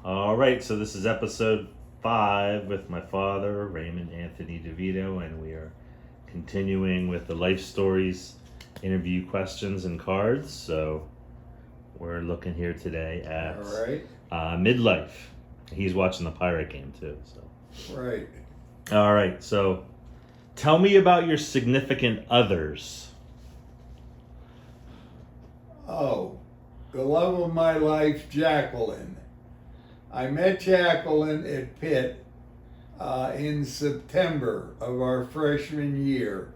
All right, so this is episode 5 with my father, Raymond Anthony DeVito, and we are continuing with the life stories, interview questions, and cards. So we're looking here today at All right. midlife. He's watching the Pirate game too. So Right. all right, so tell me about your significant others. Oh, the love of my life, Jacqueline. I met Jacqueline at Pitt in September of our freshman year.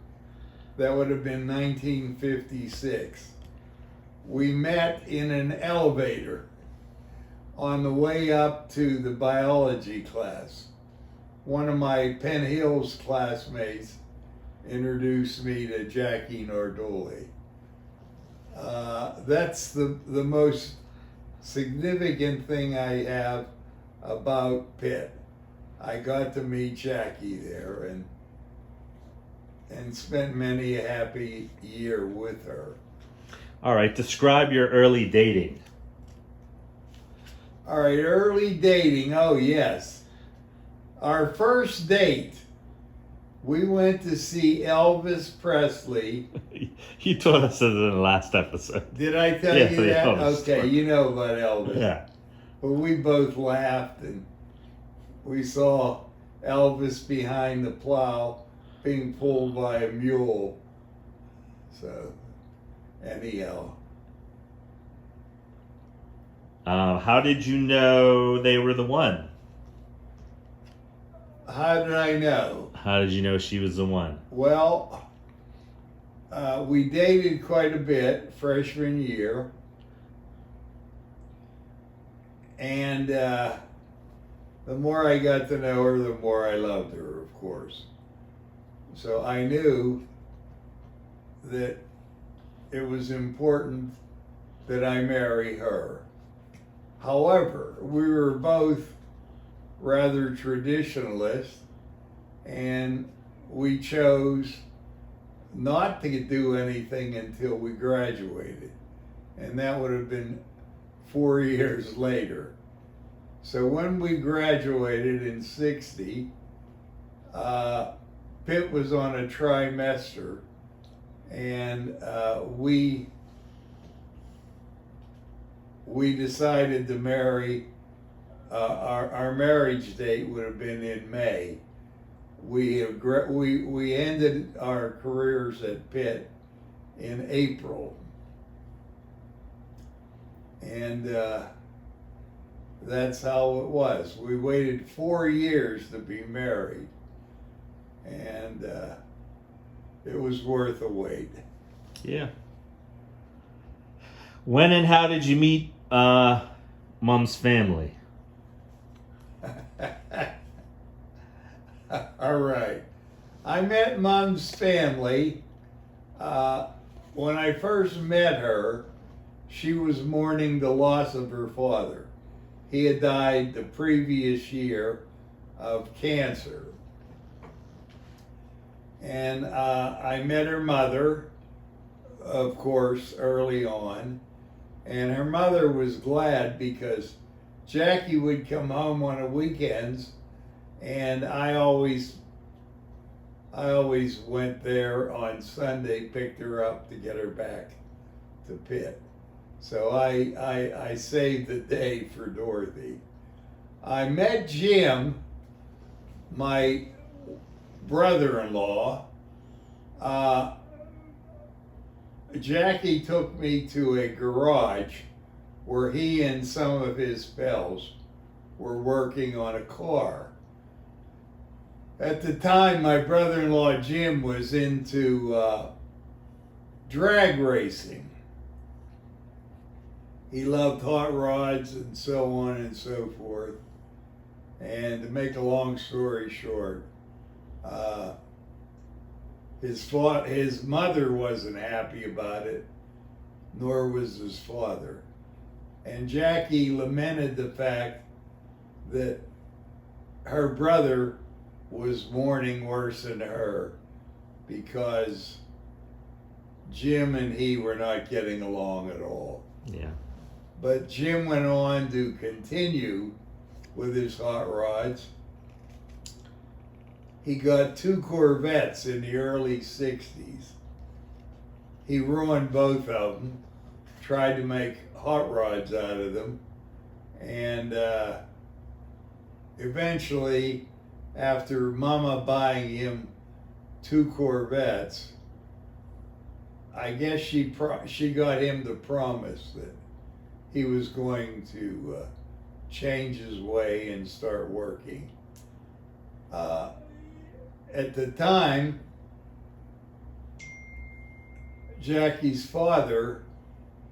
That would have been 1956. We met in an elevator on the way up to the biology class. One of my Penn Hills classmates introduced me to Jackie Nardoli. That's the most significant thing I have about Pitt. I got to meet Jackie there and spent many a happy year with her. All right, describe your early dating. All right, early dating. Oh, yes. Our first date, we went to see Elvis Presley. You told us this in the last episode. Did I tell Yeah, you the that? Elvis Okay, story. you know about Elvis. Yeah. But we both laughed and we saw Elvis behind the plow being pulled by a mule. So, anyhow. How did you know they were the one? How did I know? How did you know she was the one? Well, we dated quite a bit freshman year. And the more I got to know her, the more I loved her, of course. So I knew that it was important that I marry her. However, we were both rather traditionalist, and we chose not to do anything until we graduated. And that would have been 4 years later. So when we graduated in 60, Pitt was on a trimester, and we decided to marry. Our marriage date would have been in May. We ended our careers at Pitt in April, and that's how it was. We waited 4 years to be married, and it was worth the wait. Yeah. When and how did you meet Mom's family? All right. I met Mom's family. When I first met her, she was mourning the loss of her father. He had died the previous year of cancer. And I met her mother, of course, early on. And her mother was glad because Jackie would come home on the weekends, and I always went there on Sunday, picked her up to get her back to Pitt. So I saved the day for Dorothy. I met Jim, my brother-in-law. Jackie took me to a garage where he and some of his pals were working on a car. At the time, my brother-in-law Jim was into drag racing. He loved hot rods and so on and so forth. And to make a long story short, his mother wasn't happy about it, nor was his father. And Jackie lamented the fact that her brother was mourning worse than her because Jim and he were not getting along at all. Yeah. But Jim went on to continue with his hot rods. He got 2 Corvettes in the early 60s. He ruined both of them, tried to make hot rods out of them, and eventually, after Mama buying him 2 Corvettes, I guess she got him the promise that he was going to change his way and start working. At the time, Jackie's father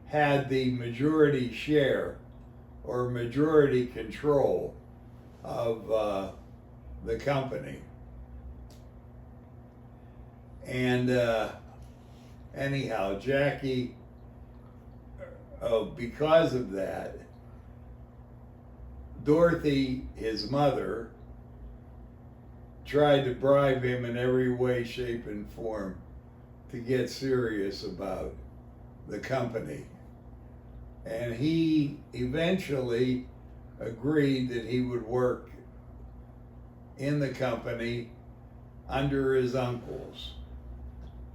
had the majority share or majority control of the company. And anyhow, Jackie, because of that, Dorothy, his mother, tried to bribe him in every way, shape, and form to get serious about the company. And he eventually agreed that he would work in the company under his uncles.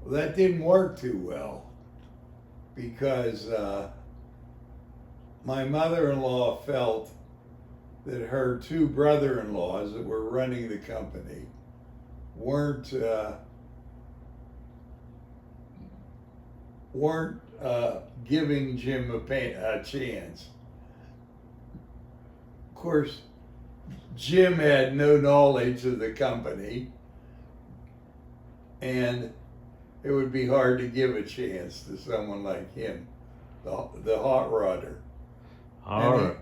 Well, that didn't work too well because my mother-in-law felt that her 2 brother-in-laws that were running the company weren't giving Jim a chance. Of course, Jim had no knowledge of the company, and it would be hard to give a chance to someone like him, the hot rodder. All right.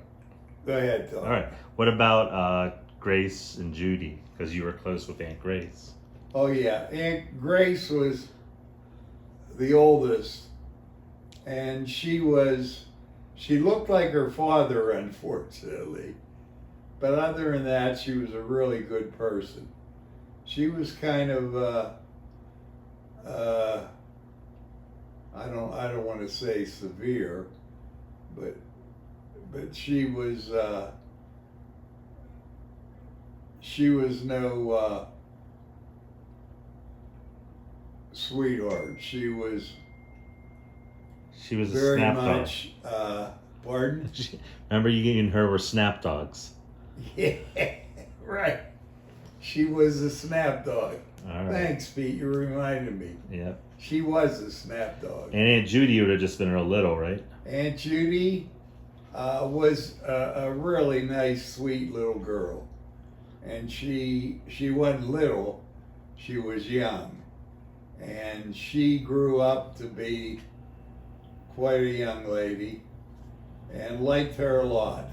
Go ahead, Tom. All right. What about Grace and Judy? Because you were close with Aunt Grace. Oh yeah, Aunt Grace was the oldest, and she looked like her father, unfortunately. But other than that, she was a really good person. She was kind of I don't want to say severe, but she was no sweetheart. She was a very snap much pardon? dog. Remember, you and her were snap dogs. Yeah, right. She was a snap dog. All right. Thanks, Pete. You reminded me. Yeah. She was a snap dog. And Aunt Judy would have just been real little, right? Aunt Judy was a really nice, sweet little girl. And she wasn't little, she was young. And she grew up to be quite a young lady and liked her a lot.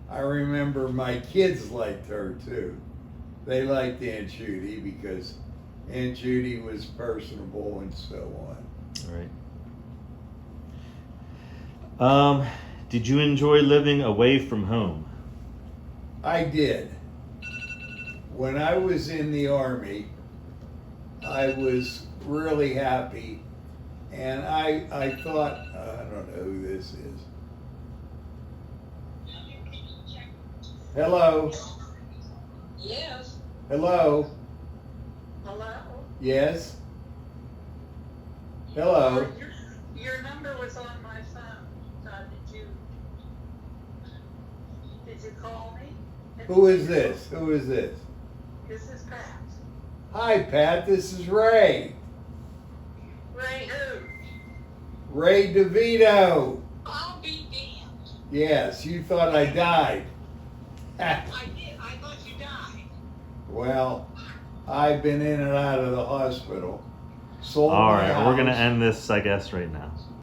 I remember my kids liked her too. They liked Aunt Judy because Aunt Judy was personable and so on. All right. Did you enjoy living away from home? I did. When I was in the Army, I was really happy, and I thought, I don't know who this is. Hello? Yes. Hello? Hello? Yes? Hello? Your number was on my phone. Did you call me? Who is this? Who is this? This is Pat. Hi, Pat. This is Ray. Ray who? Ray DeVito. I'll be damned. Yes, you thought I died. I did. I thought you died. Well, I've been in and out of the hospital. Sold All my right. We're going to house. end this, I guess, right now.